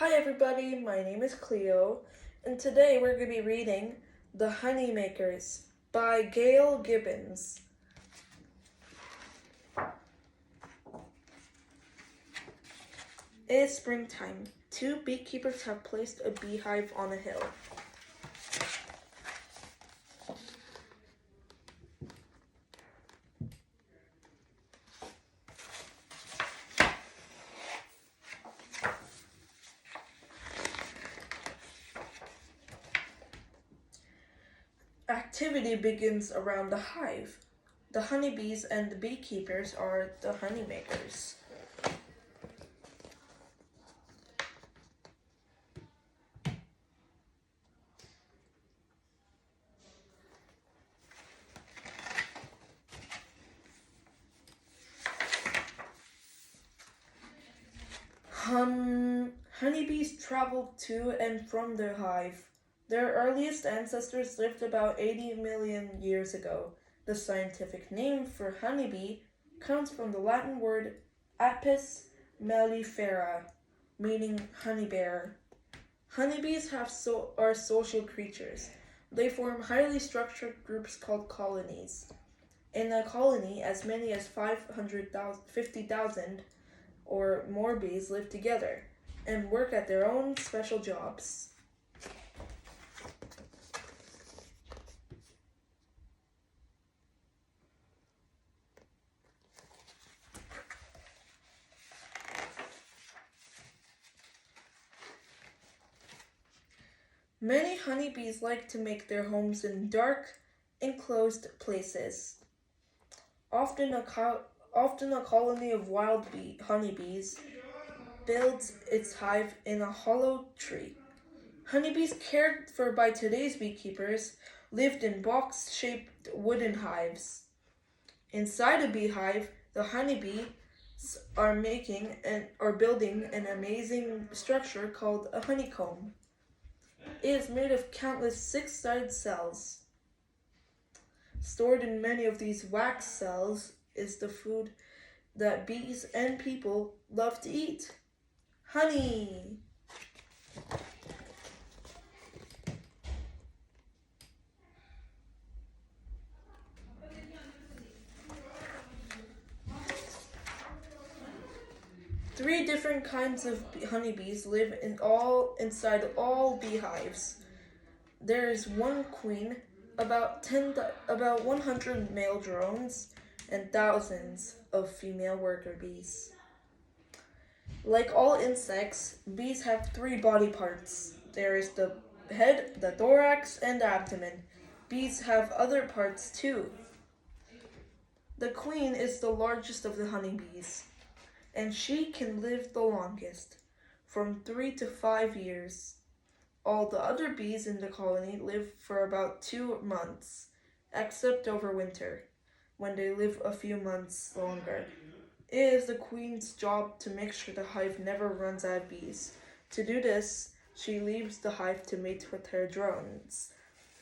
Hi everybody, my name is Cleo, and today we're going to be reading The Honeymakers by Gale Gibbons. It is springtime. Two beekeepers have placed a beehive on a hill. Activity begins around the hive. The honeybees and the beekeepers are the honeymakers. Honeybees travel to and from their hive. Their earliest ancestors lived about 80 million years ago. The scientific name for honeybee comes from the Latin word Apis mellifera, meaning honey bearer. Honeybees are social creatures. They form highly structured groups called colonies. In a colony, as many as 50,000 or more bees live together and work at their own special jobs. Many honeybees like to make their homes in dark, enclosed places. Often a colony of wild honeybees builds its hive in a hollow tree. Honeybees cared for by today's beekeepers lived in box-shaped wooden hives. Inside a beehive, the honeybees are building an amazing structure called a honeycomb. It is made of countless six-sided cells. Stored in many of these wax cells is the food that bees and people love to eat: honey. Three different kinds of honeybees live inside all beehives. There is one queen, about 100 male drones, and thousands of female worker bees. Like all insects, bees have three body parts. There is the head, the thorax, and the abdomen. Bees have other parts too. The queen is the largest of the honeybees, and she can live the longest, from 3 to 5 years. All the other bees in the colony live for about 2 months, except over winter, when they live a few months longer. It is the queen's job to make sure the hive never runs out of bees. To do this, she leaves the hive to mate with her drones.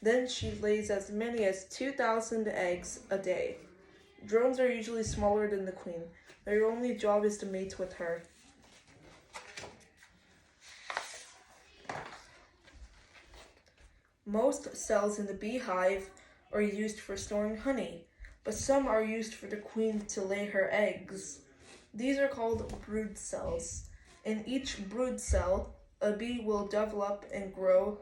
Then she lays as many as 2,000 eggs a day. Drones are usually smaller than the queen. Their only job is to mate with her. Most cells in the beehive are used for storing honey, but some are used for the queen to lay her eggs. These are called brood cells. In each brood cell, a bee will develop and grow.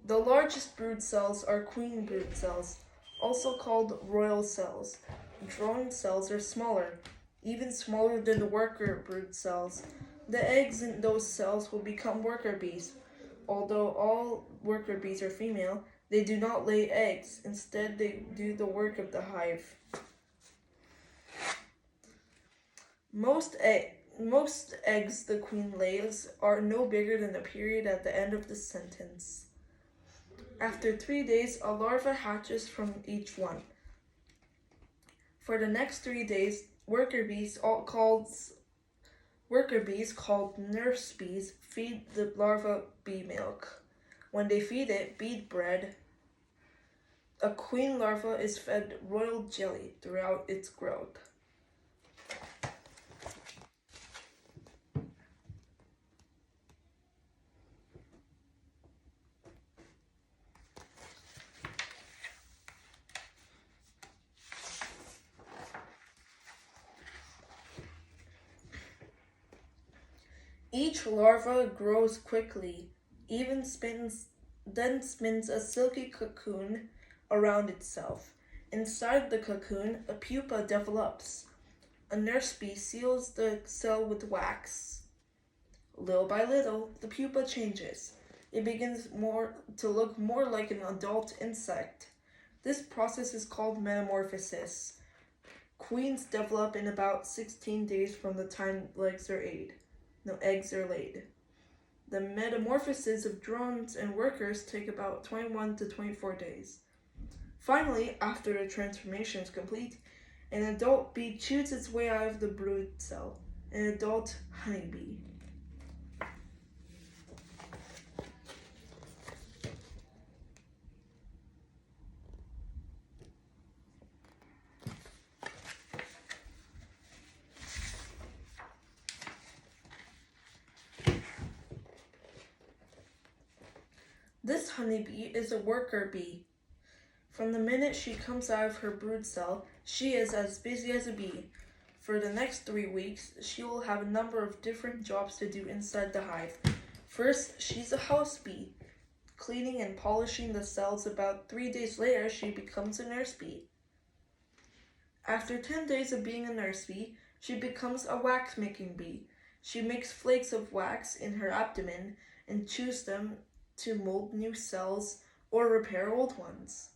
The largest brood cells are queen brood cells, also called royal cells. Drone cells are smaller, even smaller than the worker brood cells. The eggs in those cells will become worker bees. Although all worker bees are female, they do not lay eggs. Instead, they do the work of the hive. Most eggs the queen lays are no bigger than the period at the end of the sentence. After 3 days, a larva hatches from each one. For the next 3 days, worker bees called nurse bees feed the larva bee milk. When they feed it bee bread, a queen larva is fed royal jelly throughout its growth. Each larva grows quickly, then spins a silky cocoon around itself. Inside the cocoon, a pupa develops. A nurse bee seals the cell with wax. Little by little, the pupa changes. It begins to look more like an adult insect. This process is called metamorphosis. Queens develop in about 16 days from the time eggs are laid. The metamorphosis of drones and workers take about 21 to 24 days. Finally, after the transformation is complete, an adult bee chews its way out of the brood cell, an adult honeybee. This honeybee is a worker bee. From the minute she comes out of her brood cell, she is as busy as a bee. For the next 3 weeks, she will have a number of different jobs to do inside the hive. First, she's a house bee, cleaning and polishing the cells. About 3 days later, she becomes a nurse bee. After 10 days of being a nurse bee, she becomes a wax-making bee. She makes flakes of wax in her abdomen and chews them to mold new cells or repair old ones.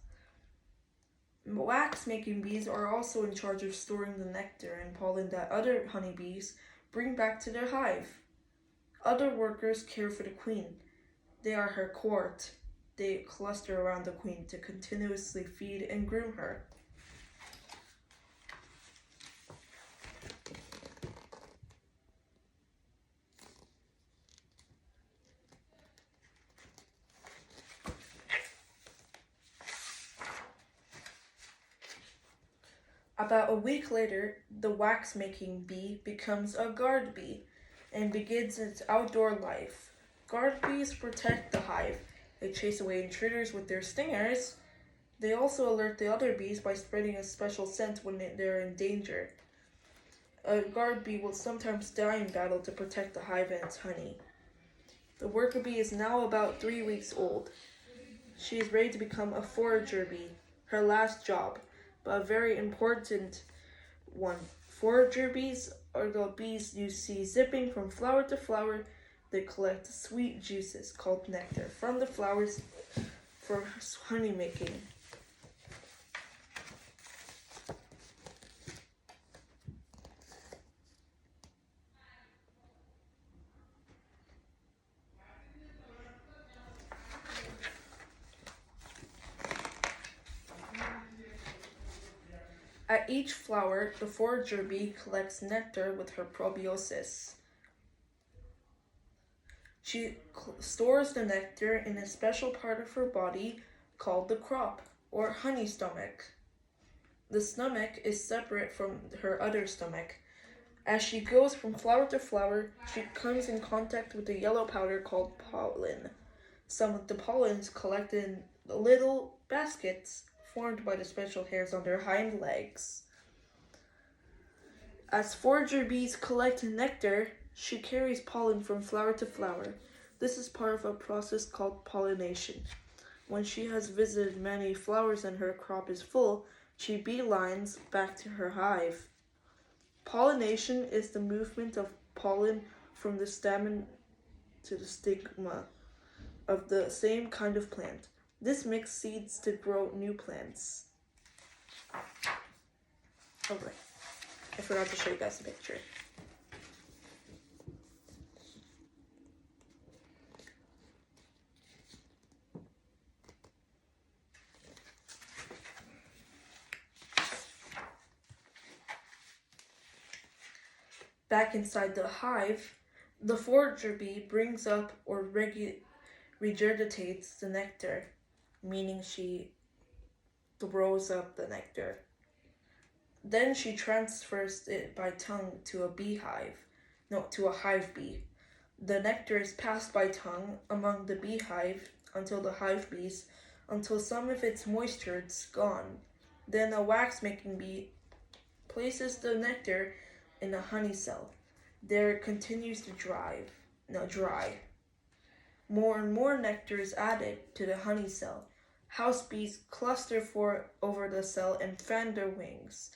Wax-making bees are also in charge of storing the nectar and pollen that other honeybees bring back to their hive. Other workers care for the queen. They are her court. They cluster around the queen to continuously feed and groom her. About a week later, the wax-making bee becomes a guard bee and begins its outdoor life. Guard bees protect the hive. They chase away intruders with their stingers. They also alert the other bees by spreading a special scent when they're in danger. A guard bee will sometimes die in battle to protect the hive and its honey. The worker bee is now about 3 weeks old. She is ready to become a forager bee, her last job, but a very important one. Forager bees are the bees you see zipping from flower to flower. They collect sweet juices called nectar from the flowers for honey making. At each flower, the forager bee collects nectar with her proboscis. She stores the nectar in a special part of her body called the crop, or honey stomach. The stomach is separate from her other stomach. As she goes from flower to flower, she comes in contact with a yellow powder called pollen. Some of the pollen is collected in little baskets formed by the special hairs on their hind legs. As forager bees collect nectar, she carries pollen from flower to flower. This is part of a process called pollination. When she has visited many flowers and her crop is full, she beelines back to her hive. Pollination is the movement of pollen from the stamen to the stigma of the same kind of plant. This makes seeds to grow new plants. Oh, right. I forgot to show you guys the picture. Back inside the hive, the forager bee brings up or regurgitates the nectar, meaning she throws up the nectar. Then she transfers it by tongue to a hive bee. The nectar is passed by tongue among the beehive until some of its moisture is gone. Then a wax-making bee places the nectar in a honey cell. There it continues to dry. dry. More and more nectar is added to the honey cell. House bees cluster over the cell and fan their wings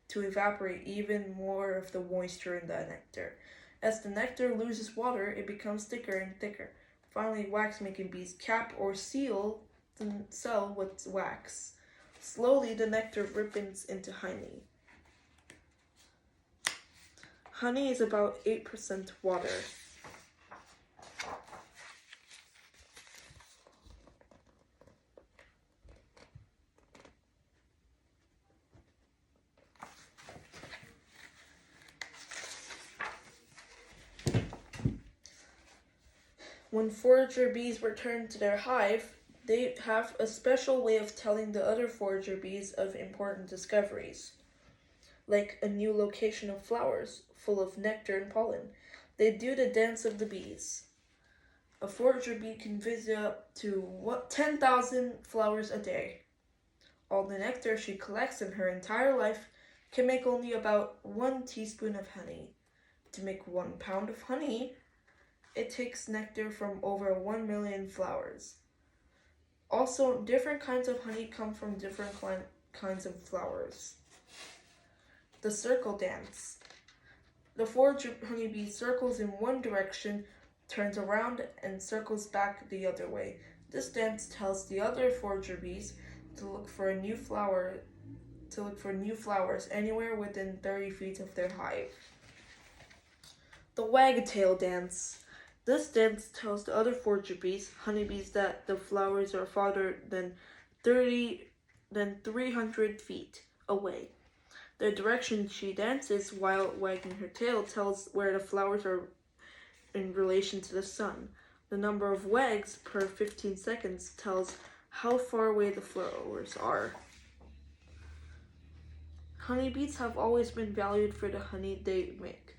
to evaporate even more of the moisture in the nectar. As the nectar loses water, it becomes thicker and thicker. Finally, wax-making bees cap or seal the cell with wax. Slowly, the nectar ripens into honey. Honey is about 8% water. When forager bees return to their hive, they have a special way of telling the other forager bees of important discoveries, like a new location of flowers full of nectar and pollen. They do the dance of the bees. A forager bee can visit up to 10,000 flowers a day. All the nectar she collects in her entire life can make only about 1 teaspoon of honey. To make 1 pound of honey, it takes nectar from over 1 million flowers. Also, different kinds of honey come from different kinds of flowers. The circle dance. The forager honeybee circles in one direction, turns around, and circles back the other way. This dance tells the other forager bees to look for new flowers anywhere within 30 feet of their hive. The wagtail dance. This dance tells the other forager bees, honeybees, that the flowers are farther than 300 feet away. The direction she dances while wagging her tail tells where the flowers are in relation to the sun. The number of wags per 15 seconds tells how far away the flowers are. Honeybees have always been valued for the honey they make.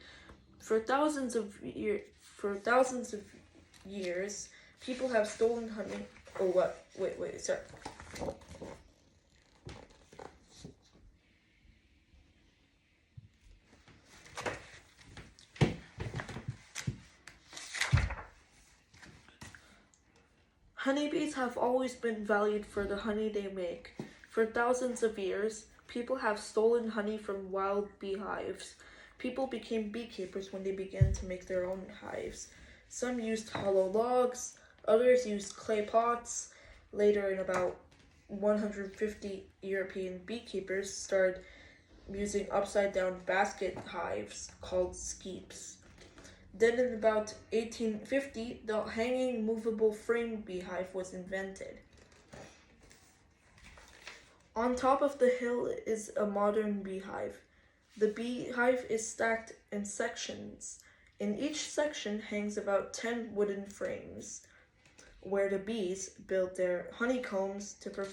For thousands of years, people have stolen honey. Oh, what? Wait, sorry. Honeybees have always been valued for the honey they make. For thousands of years, people have stolen honey from wild beehives. People became beekeepers when they began to make their own hives. Some used hollow logs, others used clay pots. Later, in about 150, European beekeepers started using upside-down basket hives called skeeps. Then in about 1850, the hanging movable frame beehive was invented. On top of the hill is a modern beehive. The beehive is stacked in sections. In each section hangs about 10 wooden frames, where the bees build their honeycombs. To help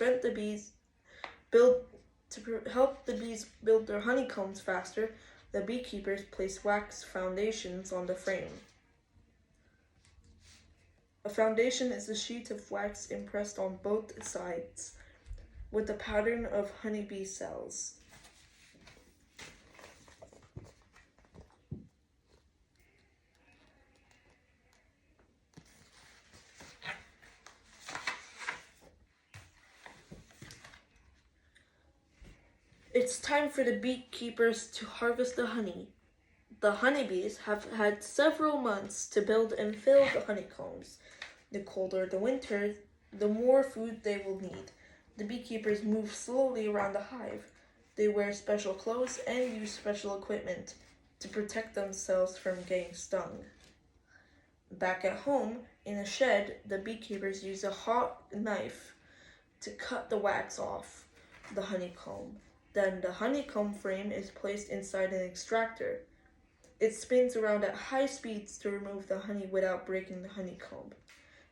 the bees build their honeycombs faster, the beekeepers place wax foundations on the frame. A foundation is a sheet of wax impressed on both sides with a pattern of honeybee cells. It's time for the beekeepers to harvest the honey. The honeybees have had several months to build and fill the honeycombs. The colder the winter, the more food they will need. The beekeepers move slowly around the hive. They wear special clothes and use special equipment to protect themselves from getting stung. Back at home, in a shed, the beekeepers use a hot knife to cut the wax off the honeycomb. Then the honeycomb frame is placed inside an extractor. It spins around at high speeds to remove the honey without breaking the honeycomb.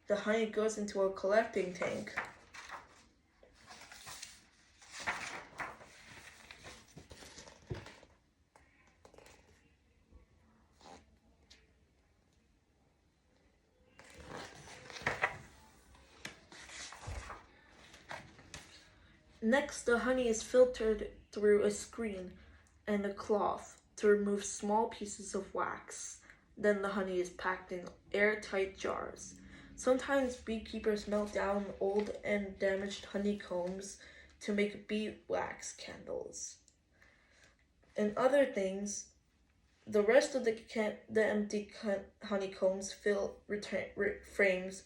The honey goes into a collecting tank. Next, the honey is filtered through a screen and a cloth to remove small pieces of wax. Then the honey is packed in airtight jars. Sometimes beekeepers melt down old and damaged honeycombs to make beeswax candles. And other things, the rest of the empty honeycombs frames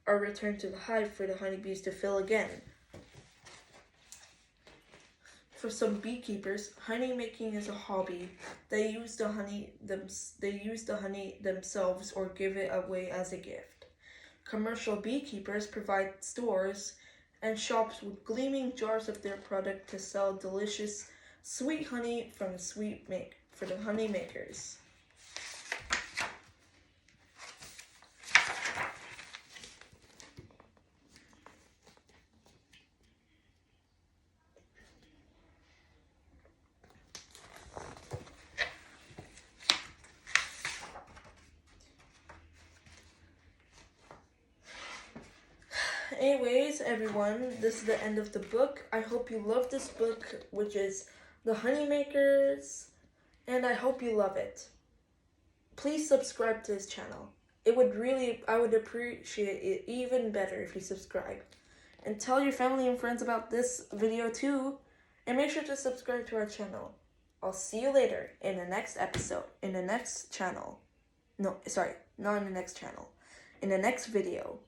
are returned to the hive for the honeybees to fill again. For some beekeepers, honey making is a hobby. They use the honey themselves or give it away as a gift. Commercial beekeepers provide stores and shops with gleaming jars of their product to sell delicious sweet honey for the honey makers. Anyways, everyone, this is the end of the book. I hope you love this book, which is The Honeymakers, and I hope you love it. Please subscribe to this channel. I would appreciate it even better if you subscribe. And tell your family and friends about this video too, and make sure to subscribe to our channel. I'll see you later in the next episode, in the next channel. No, sorry, not in the next channel. In the next video.